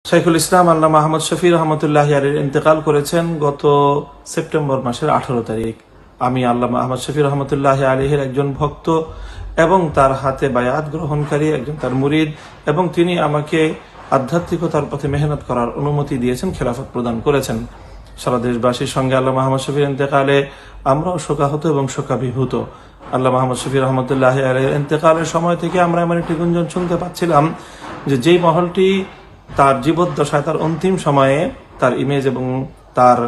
শাইখুল ইসলাম আল্লামা আহমদ শফি রহমতুল্লাহ আলাইহি ইন্তেকাল করেছেন গত সেপ্টেম্বর মাসের 18 তারিখ। আমি আল্লামা আহমদ শফি রহমতুল্লাহ আলাইহির একজন ভক্ত এবং তার হাতে বায়াত গ্রহণকারী একজন তার মুরিদ, এবং তিনি আমাকে আধ্যাত্মিকতার পথে মেহনত করার অনুমতি দিয়েছেন, খেলাফত প্রদান করেছেন। সারা দেশবাসীর সঙ্গে আল্লামা আহমদ শফির ইন্তেকালে আমরাও শোকাহত এবং শোকাভিভূত। আল্লামা আহমদ শফি রহমতুল্লাহ আলাইহির ইন্তেকালের সময় থেকে আমরা এমন একটি গুঞ্জন শুনতে পাচ্ছিলাম যে যেই মহলটি তার জীবদ্দশায়, তার অন্তিম সময়ে তার ইমেজ এবং তার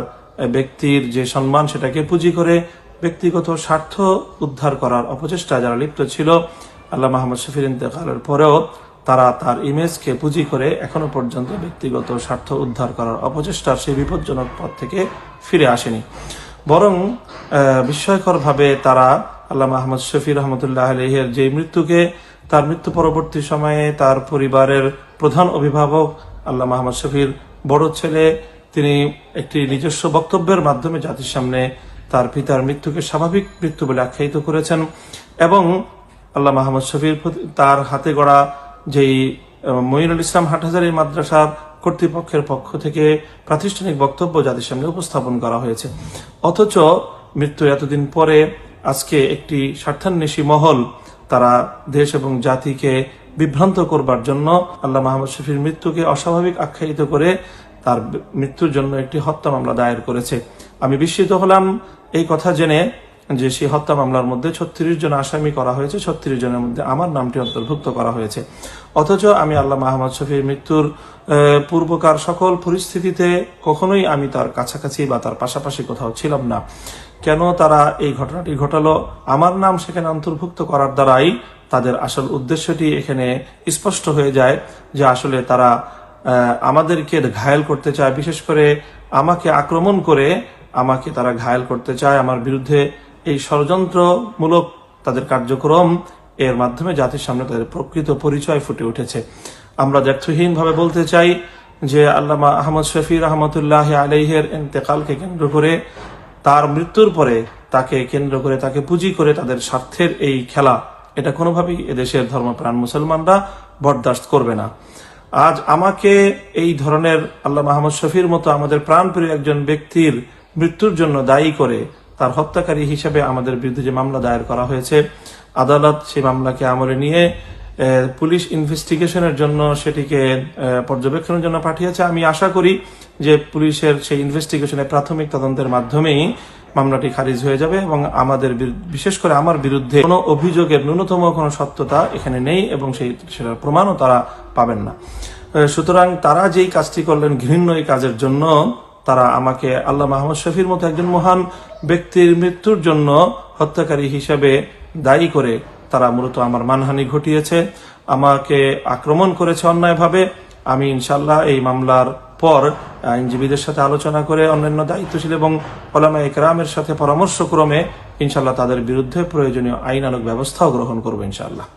ব্যক্তির যে সম্মান সেটাকে পুঁজি করে ব্যক্তিগত স্বার্থ উদ্ধার করার অপচেষ্টা যারা লিপ্ত ছিল, আল্লামা আহমদ শফির ইন্তেকালের পরেও তারা তার ইমেজকে পুঁজি করে এখনো পর্যন্ত ব্যক্তিগত স্বার্থ উদ্ধার করার অপচেষ্টার সেই বিপজ্জনক পথ থেকে ফিরে আসেনি। বরং বিস্ময়করভাবে তারা আল্লামা আহমদ শফি রহমতুল্লাহ আলাইহির যে মৃত্যুকে তার মৃত্যু পরবর্তী সময়ে তার পরিবারের প্রধান অভিভাবক আল্লামা আহমদ শফির বড় ছেলে, তিনি একটি নিজস্ব বক্তব্যের মাধ্যমে জাতির সামনে তার পিতার মৃত্যুকে স্বাভাবিক মৃত্যু বলে আখ্যায়িত করেছেন, এবং আল্লামা আহমদ শফির তার হাতে গড়া যেই মঈনুল ইসলাম হাটহাজারী মাদ্রাসার কর্তৃপক্ষের পক্ষ থেকে প্রাতিষ্ঠানিক বক্তব্য জাতির সামনে উপস্থাপন করা হয়েছে। অথচ মৃত্যুর এতদিন পরে আজকে একটি স্বার্থান্বেষী মহল তারা দেশ এবং জাতিকে বিভ্রান্ত করবার জন্য আল্লামা আহমদ শফির মৃত্যুকে অস্বাভাবিক আখ্যায়িত করে তার মৃত্যুর জন্য একটি হত্যা মামলা দায়ের করেছে। আমি বিস্মিত হলাম এই কথা জেনে যে সেই হত্যা মামলার মধ্যে 36 জন আসামি করা হয়েছে, 36 জনের মধ্যে আমার নামটি অন্তর্ভুক্ত করা হয়েছে। অথচ আমি আল্লামা আহমদ শফির মৃত্যুর পূর্বকার সকল পরিস্থিতিতে কখনোই আমি তার কাছাকাছি বা তার পাশাপাশি কোথাও ছিলাম না। কেন তারা এই ঘটনাটি ঘটালো? আমার নাম সেখানে অন্তর্ভুক্ত করার দ্বারাই তাদের আসল উদ্দেশ্যটি এখানে স্পষ্ট হয়ে যায় যে আসলে তারা আমাদেরকে ঘায়েল করতে চায়, বিশেষ করে আমাকে আক্রমণ করে আমাকে তারা ঘায়েল করতে চায়। আমার বিরুদ্ধে এই ষড়যন্ত্রমূলক তাদের কার্যক্রম, এর মাধ্যমে জাতির সামনে তাদের প্রকৃত পরিচয় ফুটে উঠেছে। আমরা দ্ব্যর্থহীনভাবে বলতে চাই যে আল্লামা আহমদ শফি রহমতুল্লাহ আলাইহির ইন্তেকালকে কেন্দ্র করে, তার মৃত্যুর পরে তাকে কেন্দ্র করে, তাকে পুঁজি করে তাদের স্বার্থের এই খেলা, এটা কোনোভাবেই এদেশের ধর্মপ্রাণ মুসলমানরা বরদাস্ত করবে না। আজ আমাকে এই ধরনের আল্লামা আহমদ শফির মতো আমাদের প্রাণপ্রিয় একজন ব্যক্তির মৃত্যুর জন্য দায়ী করে তার হত্যাকারী হিসেবে আমাদের বিরুদ্ধে যে মামলা দায়ের করা হয়েছে, আদালত সেই মামলাকে আমলে নিয়ে পুলিশ ইনভেস্টিগেশনের জন্য সেটিকে পর্যবেক্ষণের জন্য পাঠিয়েছে। আমি আশা করি যে পুলিশের সেই ইনভেস্টিগেশনের প্রাথমিক তদন্তের মাধ্যমেই মামলাটি খারিজ হয়ে যাবে এবং আমাদের বিশেষ করে আমার বিরুদ্ধে কোনো অভিযোগের ন্যূনতম কোনো সত্যতা এখানে নেই এবং সেটার প্রমাণও তারা পাবেন না। সুতরাং তারা যেই কাজটি করলেন, ঘৃণ্য এই কাজের জন্য তারা আমাকে আল্লামা আহমদ শফির মতো একজন মহান ব্যক্তির মৃত্যুর জন্য হত্যাকারী হিসেবে দায়ী করে তারা মূলত আমার মানহানি ঘটিয়েছে, আমাকে আক্রমণ করেছে অন্যায়ভাবে। আমি ইনশাল্লাহ এই মামলার পর আইনজীবীদের সাথে আলোচনা করে অন্যান্য দায়িত্বশীল এবং উলামায়ে কেরামের সাথে পরামর্শক্রমে ইনশাল্লাহ তাদের বিরুদ্ধে প্রয়োজনীয় আইনানুগ ব্যবস্থাও গ্রহণ করবো ইনশাল্লাহ।